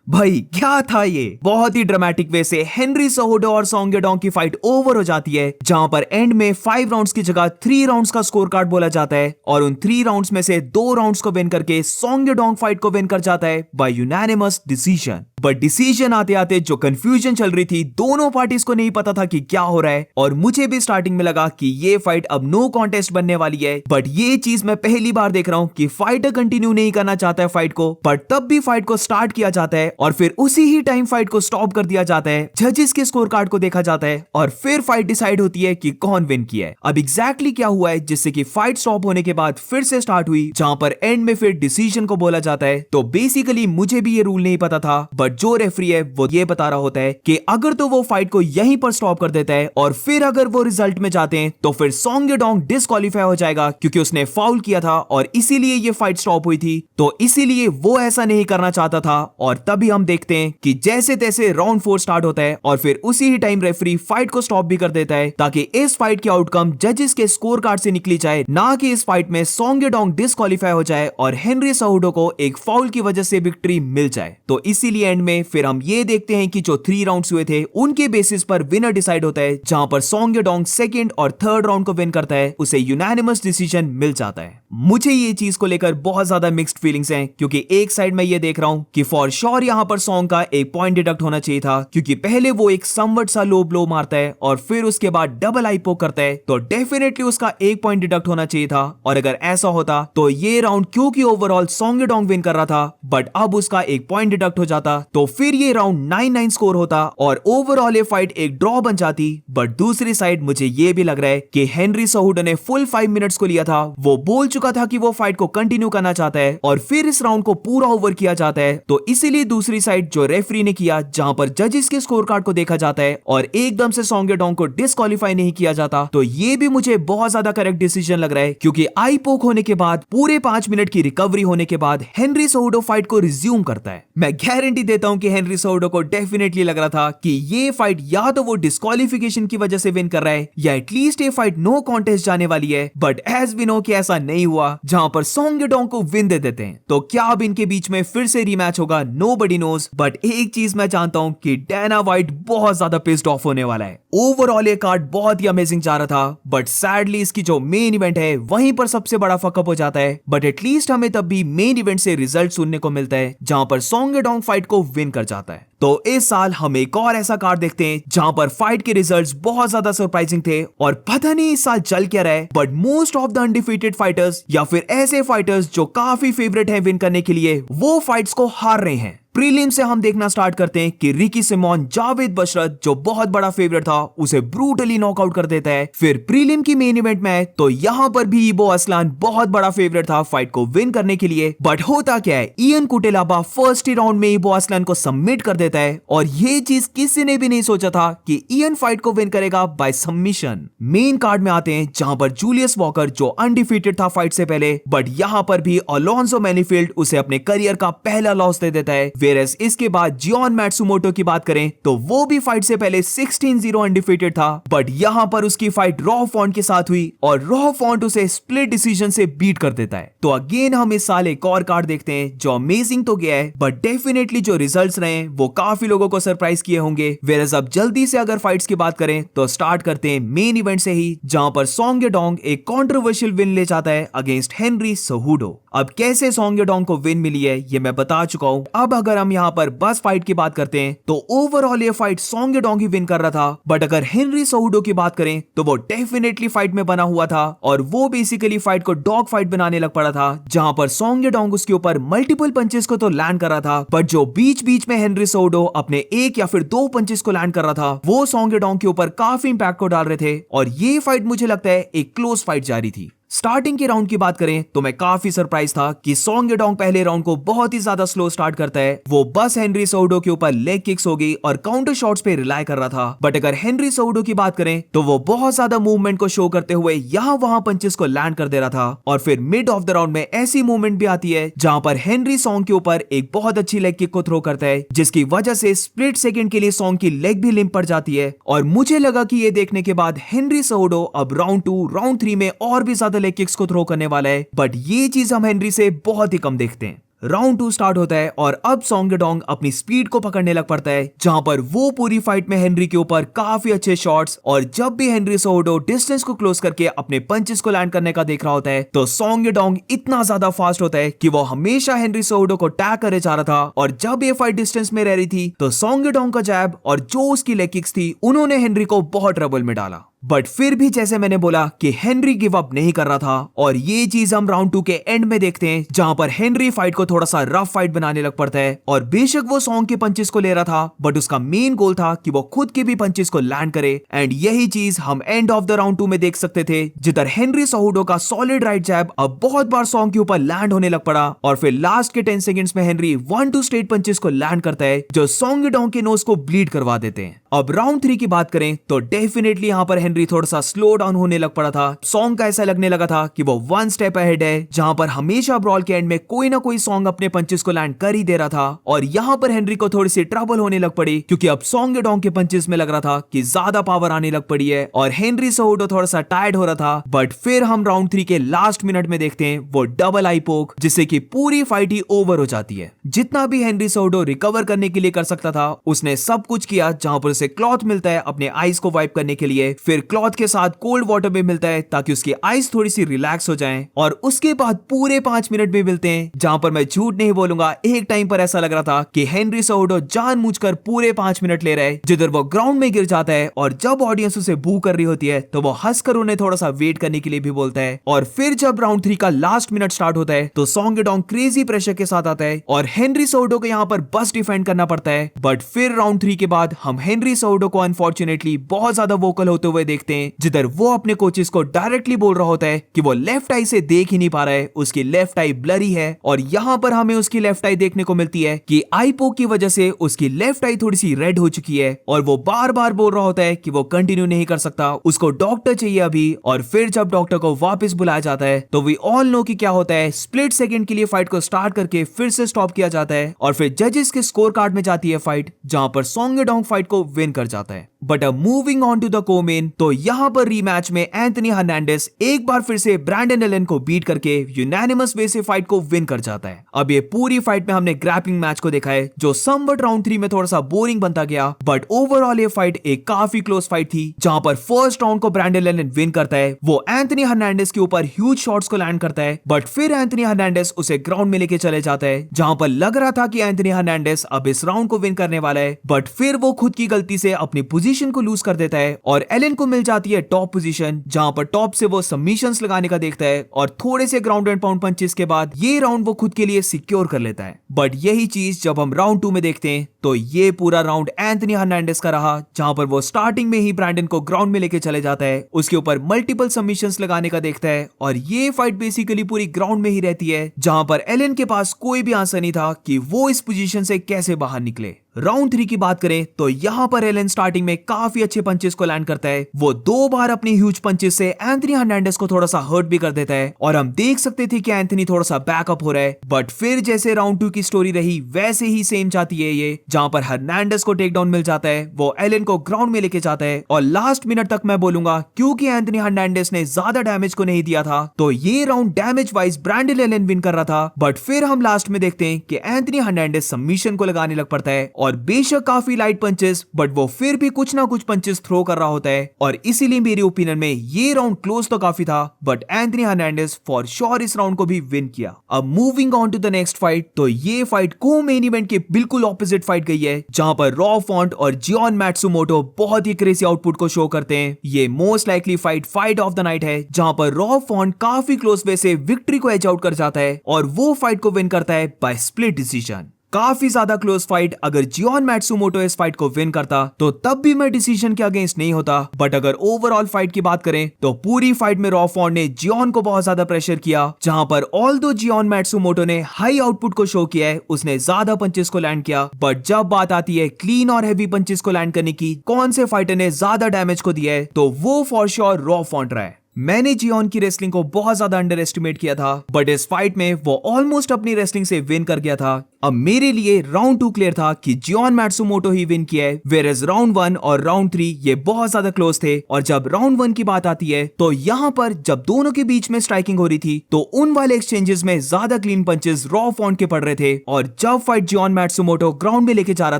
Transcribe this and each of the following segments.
भाई क्या था ये। बहुत ही ड्रामेटिक वे से हेनरी सेहुडो और सॉन्ग यडोंग की फाइट ओवर हो जाती है, जहां पर एंड में 5 राउंड्स की जगह 3 राउंड्स का स्कोर कार्ड बोला जाता है और उन 3 राउंड्स में से 2 राउंड्स को विन करके सॉन्ग यडोंग फाइट को विन कर जाता है bye unanimous decision. But decision आते आते जो कंफ्यूजन चल रही थी, दोनों पार्टीज को नहीं पता था कि क्या हो रहा है और मुझे भी स्टार्टिंग में लगा कि ये फाइट अब नो कॉन्टेस्ट बनने वाली है। बट ये चीज मैं पहली बार देख रहा हूं कि फाइटर कंटिन्यू नहीं करना चाहता है फाइट को, बट तब भी फाइट को स्टार्ट किया जाता है और फिर उसी ही टाइम फाइट को स्टॉप कर दिया जाता है। जजेस के स्कोर कार्ड को देखा जाता है और फिर फाइट डिसाइड होती है कि कौन विन किया है। अब एग्जैक्टली क्या हुआ है जिससे कि फाइट स्टॉप होने के बाद फिर से स्टार्ट हुई, जहां पर एंड में फिर डिसीजन को बोला जाता है। तो बेसिकली मुझे भी ये रूल नहीं पता था, बट जो रेफरी है वो ये बता रहा होता है कि अगर तो वो फाइट को यहीं पर स्टॉप कर देता है और फिर अगर वो रिजल्ट में जाते हैं तो फिर सॉन्ग यडोंग डिस्क्वालीफाई हो जाएगा क्योंकि उसने फाउल किया था और इसीलिए ये फाइट स्टॉप हुई थी। तो इसीलिए वो ऐसा नहीं करना चाहता था और तभी हम देखते हैं कि जैसे तैसे राउंड 4 स्टार्ट होता है और फिर उसी ही टाइम रेफरी फाइट को स्टॉप भी कर देता है ताकि इस फाइट की आउटकम जजेस के स्कोर कार्ड से निकली जाए, ना कि इस फाइट में सॉन्ग यडोंग डिस्क्वालीफाई हो जाए और हेनरी सेहुडो को एक फाउल की वजह से विक्ट्री मिल जाए। तो इसीलिए एंड में फिर हम ये देखते हैं कि जो 3 राउंड्स हुए थे उनके बेसिस पर विनर डिसाइड होता है, जहां पर सॉन्ग यडोंग सेकंड और थर्ड राउंड को विन करता है, उसे यूनानिमस डिसीजन मिल जाता है। मुझे ये चीज को लेकर बहुत ज्यादा मिक्स्ड फीलिंग्स हैं क्योंकि एक साइड में ये देख रहा हूं कि फॉर श्योर यहां पर सॉन्ग का एक पॉइंट डिडक्ट होना चाहिए था क्योंकि पहले वो एक समवट सा लो ब्लो मारता है और फिर उसके बाद डबल आई पोक करता है, तो डेफिनेटली उसका एक पॉइंट डिडक्ट होना चाहिए था। और अगर ऐसा होता तो ये राउंड, क्योंकि ओवरऑल सॉन्ग यडोंग विन कर रहा था बट अब उसका एक पॉइंट डिडक्ट हो जाता, तो फिर ये राउंड 9-9 स्कोर होता और ओवरऑल ये फाइट एक ड्रॉ बन जाती। बट दूसरी साइड मुझे ये भी लग रहा है कि हेनरी सेहुडो ने फुल 5 मिनट्स को लिया था, वो बोल चुका था कि वो फाइट को कंटिन्यू करना चाहता है और फिर इस राउंड को पूरा ओवर किया जाता है। तो इसीलिए दूसरी साइड जो रेफरी ने किया, जहां पर जजेस के स्कोर कार्ड को देखा जाता है और एकदम से सॉन्ग यडोंग को डिस्क्वालीफाई नहीं किया जाता, तो ये भी मुझे बहुत ज्यादा करेक्ट डिसीजन लग रहा है क्योंकि आई पोक होने के बाद पूरे 5 मिनट की रिकवरी होने के बाद हेनरी सेहुडो फाइट को रिज्यूम करता है। मैं गारंटी देता हूं कि हेनरी सेहुडो को डेफिनेटली लग रहा था कि ये फाइट या तो वो डिस्क्वालिफिकेशन की वजह से विन कर रहा है या एटलीस्ट ये फाइट नो कॉन्टेस्ट जाने वाली है, बट एज वी नो कि ऐसा नहीं हुआ, जहां पर सॉन्ग यडोंग को विन दे देते हैं। तो क्या अब इनके बीच में फिर से रीमैच होगा? नोबडी नोज, बट एक चीज मैं जानता हूं कि डैना व्हाइट बहुत ज्यादा पिस्ड ऑफ होने वाला है। ओवरऑल ये कार्ड बहुत ही अमेजिंग जा रहा था, बट सैडली इसकी जो मेन इवेंट है वहीं पर सबसे बड़ा फकअप हो जाता है। बट एटलीस्ट हमें तब भी मेन इवेंट से रिजल्ट सुनने को मिलता है, जहां पर सॉन्ग यडोंग फाइट को विन कर जाता है। तो इस साल हम एक और ऐसा कार्ड देखते हैं जहां पर फाइट के रिजल्ट्स बहुत ज्यादा सरप्राइजिंग थे और पता नहीं इस साल चल क्या रहा है, but most of the undefeated fighters या फिर ऐसे फाइटर्स जो काफी फेवरेट हैं विन करने के लिए, वो फाइट्स को हार रहे हैं। प्रीलिम से हम देखना स्टार्ट करते हैं कि रिकी सिमोन जावेद बशरत, जो बहुत बड़ा फेवरेट था, उसे ब्रूटली नॉकआउट कर देता है। फिर प्रीलिम की मेन इवेंट में है तो यहां पर भी इबो असलान बहुत बड़ा फेवरेट था फाइट को विन करने के लिए, बट होता क्या है, इयन कुटेलाबा फर्स्ट ही राउंड में इबो असलान को सबमिट कर देता है और ये चीज किसी ने भी नहीं सोचा था कि इयन फाइट को विन करेगा बाय सबमिशन। मेन कार्ड में आते हैं जहां पर जूलियस वॉकर, जो अनडिफीटेड था फाइट से पहले, बट यहां पर भी अलोंसो मैनीफील्ड उसे अपने करियर का पहला लॉस दे देता है। वेरस इसके बाद जियोन मैट्सुमोटो की बात करें तो वो भी फाइट से पहले 16-0 अनडिफीटेड था, बट यहां पर उसकी फाइट रॉ फॉन्ट के साथ हुई और रॉ फॉन्ट उसे स्प्लिट डिसीजन से बीट कर देता है। तो अगेन हम इस साल एक और कार्ड देखते हैं जो अमेजिंग तो गया है, बट डेफिनेटली जो रिजल्ट्स रहे हैं वो काफी लोगों को सरप्राइज किए होंगे। वेरस अब जल्दी से अगर फाइट्स की बात करें तो स्टार्ट करते हैं मेन इवेंट से ही, जहां पर सॉन्ग यडोंग एक कंट्रोवर्शियल विन ले जाता है अगेंस्ट हेनरी सेहुडो। अब कैसे सॉन्ग यडोंग को विन मिली है ये मैं बता चुका हूं। अब अगर हम यहां पर बस फाइट की बात करते हैं तो ओवरऑल ये फाइट सॉन्ग यडोंग ही विन कर रहा था, बट अगर हेनरी सेहुडो की बात करें तो वो डेफिनेटली फाइट में बना हुआ था और वो बेसिकली फाइट को डॉग फाइट बनाने लग पड़ा था, जहां पर सॉन्ग यडोंग उसके ऊपर मल्टीपल पंचेस को तो लैंड कर रहा था, बट जो बीच बीच में हेनरी सेहुडो अपने एक या फिर 2 पंचेस को लैंड कर रहा था, वो सॉन्ग यडोंग के ऊपर काफी इंपैक्ट को डाल रहे थे और ये फाइट मुझे लगता है एक क्लोज फाइट जारी थी। स्टार्टिंग के राउंड की बात करें तो मैं काफी सरप्राइज था कि सॉन्ग यडोंग पहले राउंड को बहुत ही ज्यादा स्लो स्टार्ट करता है। वो बस हेनरी सेहुडो के ऊपर लेग किक्स हो गई और काउंटर शॉट्स पे रिलाय कर रहा था, बट अगर हेनरी सेहुडो की बात करें तो वो बहुत ज्यादा मूवमेंट को शो करते हुए यहां वहां पंचेस को लैंड कर दे रहा था। और फिर मिड ऑफ द राउंड में ऐसी मूवमेंट भी आती है जहां पर हेनरी सॉन्ग के ऊपर एक बहुत अच्छी लेग किक को थ्रो करता है, जिसकी वजह से स्प्लिट सेकंड के लिए सॉन्ग की लेग भी लिम्प पड़ जाती है। और मुझे लगा कि ये देखने के बाद हेनरी सेहुडो अब राउंड 2, राउंड 3 में और भी ज्यादा लेग किक्स को थ्रो करने वाला है, बट ये चीज हम हेनरी से बहुत ही कम देखते हैं। राउंड 2 स्टार्ट होता है और अब सॉन्ग यडोंग अपनी स्पीड को पकड़ने लग पड़ता है, जहां पर वो पूरी फाइट में हेनरी के ऊपर काफी अच्छे शॉट्स, और जब भी हेनरी सोहोडो डिस्टेंस को क्लोज करके अपने पंचेस को लैंड करने का देख रहा होता है तो सॉन्ग यडोंग इतना ज्यादा फास्ट होता है कि वो हमेशा हेनरी सोहोडो को टैग करे जा रहा था। और जब ये फाइट डिस्टेंस में रह रही थी तो सॉन्ग यडोंग का जैब और जो उसकी लेग किक्स थी उन्होंने हेनरी को बहुत ट्रबल में डाला। बट फिर भी जैसे मैंने बोला कि हेनरी गिव अप नहीं कर रहा था, और ये चीज हम राउंड 2 के एंड में देखते हैं, जहां पर हेनरी फाइट को थोड़ा सा रफ फाइट बनाने लग पड़ता है। और बेशक वो सॉन्ग के पंचेस को ले रहा था, बट उसका मेन गोल था कि वो खुद के भी पंचेस को लैंड करे। एंड यही चीज हम एंड ऑफ द राउंड 2 में देख सकते थे, जिधर हेनरी सोहोडो का सॉलिड राइट जैब अब बहुत बार सॉन्ग के ऊपर लैंड होने लग पड़ा, और फिर लास्ट के 10 सेकंड्स में हेनरी 1-2 स्ट्रेट पंचेस को लैंड करता है, जो सॉन्ग यडोंग के नोज को ब्लीड करवा देते हैं। अब राउंड 3 की बात करें तो डेफिनेटली यहां पर हेनरी थोड़ा सा स्लो डाउन होने लग पड़ा था। सॉन्ग का ऐसा लगने लगा था कि वो 1 स्टेप अहेड है, जहां पर हमेशा ब्रॉल के एंड में कोई ना कोई सॉन्ग अपने पंचेस को लैंड कर ही दे रहा था। और यहां पर हेनरी को थोड़ी सी ट्रबल होने लग पड़ी, क्योंकि अब सॉन्ग यडोंग के पंचेस में लग रहा था कि ज्यादा पावर आने लग पड़ी है, और हेनरी सोहोडो थोड़ा सा टायर्ड हो रहा था। बट फिर हम राउंड 3 के लास्ट मिनट में देखते हैं वो डबल आई पोक, जिससे कि पूरी फाइट ही ओवर हो जाती है। जितना भी हेनरी सोहोडो रिकवर करने के लिए कर सकता था उसने सब कुछ किया, जहां पर उसे क्लॉथ मिलता है अपने आईज को वाइप करने के लिए, फिर क्लॉथ के साथ कोल्ड वाटर भी मिलता है ताकि उसकी आईज थोड़ी सी रिलैक्स हो जाएं, और उसके बाद पूरे 5 मिनट भी मिलते हैं, जहां पर मैं झूठ नहीं बोलूंगा, एक टाइम पर ऐसा लग रहा था कि हेनरी सोहोडो जानबूझकर पूरे 5 मिनट ले रहे हैं, जिधर वो ग्राउंड में गिर जाता है, और जब ऑडियंस उसे बू कर रही होती है तो वो हंसकर उन्हें थोड़ा सा वेट करने के लिए भी बोलता है। और फिर जब राउंड 3 का लास्ट मिनट स्टार्ट होता है तो सॉन्ग यडोंग क्रेजी प्रेशर के साथ आता है, और हेनरी सोहोडो को यहाँ पर बस डिफेंड करना पड़ता है। बट फिर राउंड 3 के बाद हम हेनरी सोहोडो को अनफॉर्चुनेटली बहुत ज्यादा वोकल होते हुए देखते हैं, जिधर वो अपने कोचेस को डायरेक्टली बोल रहा होता है कि वो लेफ्ट आई से देख ही नहीं पा रहा है, उसकी लेफ्ट आई ब्लरी है। और यहाँ पर हमें उसकी लेफ्ट आई देखने को मिलती है कि आई पोक की वजह से उसकी लेफ्ट आई थोड़ी सी रेड हो चुकी है, और वो बार बार बोल रहा होता है कि वो कंटिन्यू नहीं कर सकता, उसको डॉक्टर चाहिए अभी। और फिर जब डॉक्टर को वापस बुलाया जाता है तो वी ऑल नो कि क्या होता है, स्प्लिट सेकंड के लिए फाइट को स्टार्ट करके फिर से स्टॉप किया जाता है, और फिर जजेस के स्कोर कार्ड में जाती है फाइट, जहां पर सॉन्ग यडोंग फाइट को विन कर जाता है। बट अब मूविंग ऑन टू द को-मेन, तो यहाँ पर रीमैच में एंथनी हर्नांडेज एक बार फिर से ब्रैंडन एलन को बीट करके यूनानिमस वे से फाइट को विन कर जाता है। अब ये पूरी फाइट में हमने ग्रैपलिंग मैच को देखा है, जो समवट राउंड 3 में थोड़ा सा बोरिंग बनता गया, बट ओवरऑल ये फाइट एक काफी क्लोज फाइट थी, जहां पर फर्स्ट राउंड को ब्रैंडन एलन विन करता है। वो एंथनी हर्नांडेज के ऊपर ह्यूज शॉट्स को लैंड करता है, बट फिर एंथनी हर्नांडेज उसे ग्राउंड में लेके चले जाता है, जहां पर लग रहा था कि एंथनी हर्नांडेज अब इस राउंड को विन करने वाला है। बट फिर वो खुद की गलती से अपनी पोजीशन को लूज कर देता है, और एलन को मिल जाती है टॉप पोजीशन, जहां पर टॉप से वो सबमिशंस लगाने का देखता है, और थोड़े से ग्राउंड एंड पाउंड पंचेस के बाद ये राउंड वो खुद के लिए सिक्योर कर लेता है। बट यही चीज जब हम राउंड 2 में देखते हैं तो ये पूरा राउंड एंथनी हर्नांडेज का रहा, जहां पर वो स्टार्टिंग में ही ब्रैंडन को ग्राउंड में लेके चले जाता है, उसके ऊपर मल्टीपल सबमिशंस लगाने का देखता है, और ये फाइट बेसिकली पूरी ग्राउंड में ही रहती है, जहां पर एलन के पास कोई भी आंसर नहीं था कि वो इस पोजीशन से कैसे बाहर निकले। राउंड 3 की बात करें तो यहाँ पर एलन स्टार्टिंग में काफी अच्छे पंचेस को लैंड करता है, वो 2 बार अपने ह्यूज पंचेस से एंथनी हर्नांडेज को थोड़ा सा हर्ट भी कर देता है, और हम देख सकते थे कि एंथनी थोड़ा सा बैकअप हो रहा है। बट फिर जैसे राउंड 2 की स्टोरी रही वैसे ही सेम जाती है ये, जहां पर हर्नांडेज को टेक डाउन मिल जाता है, वो एलन को ग्राउंड में लेके जाता है, और लास्ट मिनट तक मैं बोलूंगा क्योंकि एंथनी हर्नांडेज ने ज्यादा डैमेज को नहीं दिया था तो ये round damage wise Brandon Allen win कर रहा था। बट फिर हम लास्ट में देखते हैं कि एंथनी हर्नांडेज सबमिशन को लगाने लग पड़ता है, और बेशक काफी लाइट पंचेस, बट वो फिर भी कुछ ना कुछ पंचेस थ्रो कर रहा होता है, और इसीलिए मेरी ओपिनियन में ये राउंड क्लोज तो काफी था, but Anthony Hernandez for sure इस राउंड को भी विन किया। अब moving on to the next fight, तो ये फाइट को मेन इवेंट के बिल्कुल ऑपोजिट फाइट गई है, जहां पर रॉ फॉन्ट और जियोन मैट्सुमोटो बहुत ही क्रेजी आउटपुट को शो करते हैं। ये most likely fight of the night है, जहां पर रॉ फॉन्ट काफी क्लोज वे से विक्ट्री को एज आउट कर जाता है, और वो फाइट को विन करता है बाय स्प्लिट डिसीजन। काफी ज्यादा क्लोज फाइट, अगर जियोन मैट्सुमोटो इस फाइट को विन करता तो तब भी मैं डिसीजन के अगेंस्ट नहीं होता, बट अगर ओवरऑल फाइट की बात करें तो पूरी फाइट में रॉ फॉन्ट ने जियोन को बहुत ज्यादा प्रेशर किया, जहां पर ऑल्दो जियोन मैट्सुमोटो ने हाई आउटपुट को शो किया है, उसने ज्यादा पंचेस को लैंड किया, बट जब बात आती है क्लीन और हेवी पंचेस को लैंड करने की, कौन से फाइटर ने ज्यादा डैमेज को दिया है, तो वो फॉर श्योर रॉ फॉन्ट रहा है। मैंने जियोन की रेसलिंग को बहुत ज्यादा अंडर एस्टिमेट किया था, बट इस फाइट में वो ऑलमोस्ट अपनी रेसलिंग से विन कर गया था। अब मेरे लिए राउंड 2 क्लियर था कि जियोन मैट्सुमोटो ही विन किया है, वेयरएज राउंड 1 और राउंड 3 ये बहुत ज्यादा क्लोज थे। और जब राउंड 1 की बात आती है तो यहाँ पर जब दोनों के बीच में स्ट्राइकिंग हो रही थी तो उन वाले एक्सचेंजेस में ज्यादा क्लीन पंचेस रॉ फॉन्ट के पड़ रहे थे। और जब फाइट जियोन मैट्सुमोटो ग्राउंड में लेके जा रहा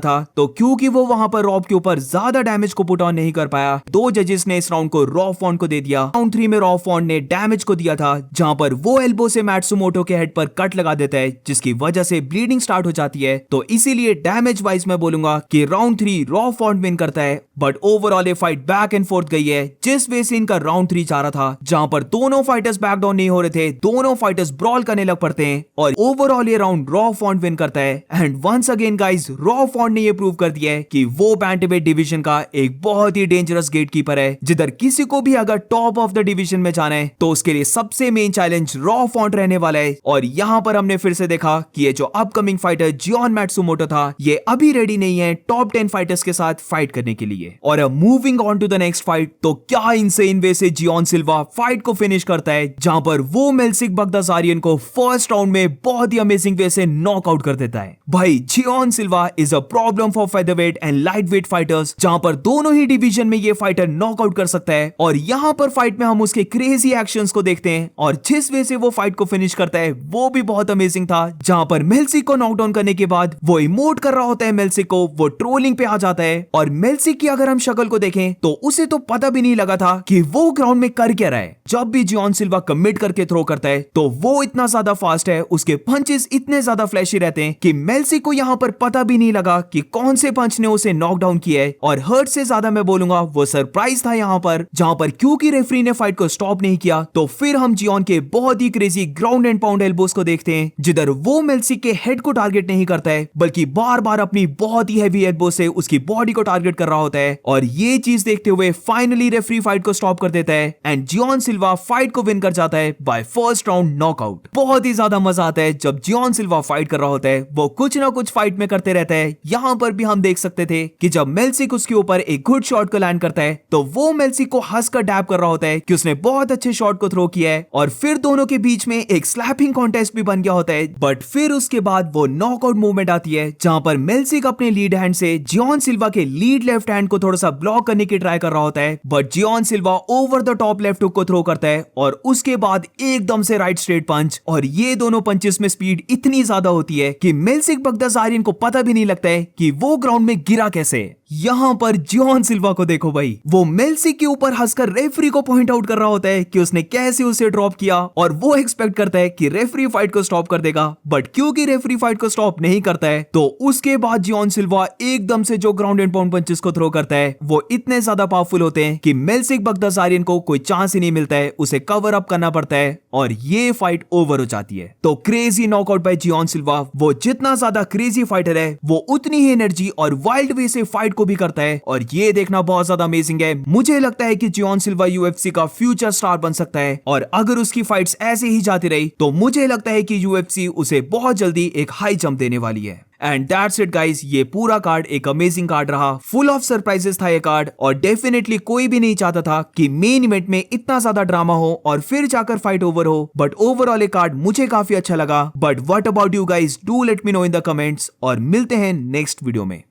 था तो क्योंकि वो वहां पर रॉब के ऊपर ज्यादा डैमेज को पुट ऑन नहीं कर पाया, 2 जजेस ने इस राउंड को रॉ फॉन्ट को दे दिया। राउंड 3 में रॉ फॉन्ट ने डैमेज को दिया था, जहां पर वो एल्बो से मैट्सुमोटो के हेड पर कट लगा देता है, जिसकी वजह से ब्लीडिंग स्टार्ट हो जाती है। तो इसीलिए डैमेज वाइज मैं बोलूंगा कि राउंड 3 रॉ फॉन्ट विन करता है। बट ओवरऑल ये फाइट बैक एंड फोर्थ गई है जिस वे से इनका राउंड 3 जा रहा था, जहां पर दोनों फाइटर्स बैक डाउन नहीं हो रहे थे, दोनों फाइटर्स ब्रॉल करने लग पड़ते हैं और ओवरऑल ये राउंड रॉ फॉन्ट विन करता है। And once again guys, Rob Font ने ये प्रूव कर दिया है कि वो बैंटवेट डिवीजन का एक बहुत ही डेंजरस गेटकीपर है, जिधर किसी को भी अगर टॉप ऑफ द डिवीजन में जाना है तो उसके लिए सबसे मेन चैलेंज रॉ फॉन्ट रहने वाला है। और यहाँ पर हमने फिर से देखा कि ये जो अपकमिंग फाइटर जियोन मैट्सुमोटो था, ये अभी रेडी नहीं है टॉप 10 फाइटर्स के साथ फाइट करने के लिए। और अब moving on to the next fight, तो क्या इनसेन वे से जियोन सिल्वा फाइट को फिनिश करता है, जहां पर वो मेल्सिक बगदासारियन को फर्स्ट राउंड में बहुत ही अमेजिंग वे से नॉकआउट कर देता है। भाई Jean Silva is a problem for featherweight and lightweight fighters, जहां पर दोनों ही डिवीजन में ये फाइटर नॉकआउट कर सकता है। और यहाँ पर फाइट में हम उसके क्रेजी एक्शंस को देखते हैं और जिस वे से वो फाइट को फिनिश करता है वो भी बहुत अमेजिंग था। जहां पर मेल्सिक को नॉकडाउन करने के बाद वो इमोट कर रहा होता है मेल्सिक को, वो ट्रोलिंग पे आ जाता है। और मेल्सिक की अगर हम शक्ल को देखें तो उसे तो पता भी नहीं लगा था कि वो ग्राउंड में कर क्या रहा है। जब भी जियोन सिल्वा कमिट करके थ्रो करता है तो वो इतना ज्यादा फास्ट है, उसके पंचेस इतने ज्यादा फ्लैशी रहते हैं कि मेल्सिक को यहाँ पर पता भी नहीं लगा कि कौन से पंच ने उसे नॉकडाउन किया है। और हर्ट से ज्यादा मैं बोलूंगा वो सरप्राइज था यहाँ पर, जहां पर क्योंकि रेफरी ने फाइट को स्टॉप नहीं किया तो फिर हम जियोन के बहुत ही crazy ground and pound elbows को देखते हैं, जिधर वो मेल्सिक के हेड को टारगेट नहीं करता है बल्कि बार बार अपनी बहुत ही हैवी एल्बो से उसकी बॉडी को टारगेट कर रहा होता है। और ये चीज देखते हुए फाइनली रेफरी फाइट को स्टॉप कर देता है एंड जियोन सिल्वा फाइट को विन कर जाता है बाय फर्स्ट राउंड नॉकआउट। बहुत ही ज्यादा मजा आता है जब जियोन सिल्वा फाइट कर रहा होता है, वो कुछ ना कुछ फाइट में करते रहता है। यहाँ पर भी हम देख सकते थे कि जब मेल्सिक उसके ऊपर एक गुड शॉट को लैंड करता है तो वो मेल्सिक को हंसकर डैब कर रहा होता है कि उसने बहुत अच्छे शॉट को थ्रो किया है। और फिर दोनों के बीच में एक स्लैपिंग कॉन्टेस्ट भी बन गया होता है। बट फिर उसके बाद वो नॉकआउट मूवमेंट आती है जहां पर मेल्सिक अपने लीड हैंड से जियोन सिल्वा के लीड लेफ्ट हैंड को थोड़ा सा ब्लॉक करने की ट्राई कर रहा होता है, but Jean Silva over the top left hook को थ्रो करता है और उसके बाद एकदम से राइट स्ट्रेट पंच। और ये दोनों पंचेस में स्पीड इतनी ज्यादा होती है कि मेल्सिक बगदासारियन को पता भी नहीं लगता है कि वो ग्राउंड में गिरा कैसे। यहाँ पर जियोन सिल्वा को देखो भाई, वो मेल्सिक के ऊपर हंसकर रेफरी को पॉइंट आउट कर रहा होता है कि उसने कैसे उसे ड्रॉप किया और वो एक्सपेक्ट करता है कि रेफरी फाइट को स्टॉप कर देगा। बट क्योंकि रेफरी फाइट को स्टॉप नहीं करता है तो उसके बाद जियोन सिल्वा एकदम से जो ग्राउंड एंड पाउंड पंचेस को थ्रो करता है वो इतने ज्यादा पावरफुल होते हैं कि मेल्सिक बगदासारियन को कोई चांस ही नहीं मिलता है, उसे कवर अप करना पड़ता है और ये फाइट ओवर हो जाती है। तो क्रेजी नॉकआउट बाय जियोन सिल्वा, वो जितना ज्यादा क्रेजी फाइटर है वो उतनी ही एनर्जी और वाइल्ड वे से फाइट को भी करता है और ये देखना बहुत ज्यादा अमेजिंग है। मुझे लगता है कि जियोन सिल्वा यूएफसी का फ्यूचर स्टार बन सकता है और अगर उसकी फाइट्स ऐसे ही जाती रही तो मुझे लगता है कि यूएफसी उसे बहुत जल्दी एक हाई जंप देने वाली है। एंड दैट्स इट गाइस, ये पूरा कार्ड एक अमेजिंग कार्ड रहा, फुल ऑफ सरप्राइजेस था ये कार्ड और डेफिनेटली कोई भी नहीं चाहता था कि मेन इवेंट में इतना ज्यादा ड्रामा हो और फिर जाकर फाइट ओवर हो। बट ओवरऑल ये कार्ड मुझे काफी अच्छा लगा। But what about you guys, do let me know in the comments और मिलते हैं नेक्स्ट वीडियो में।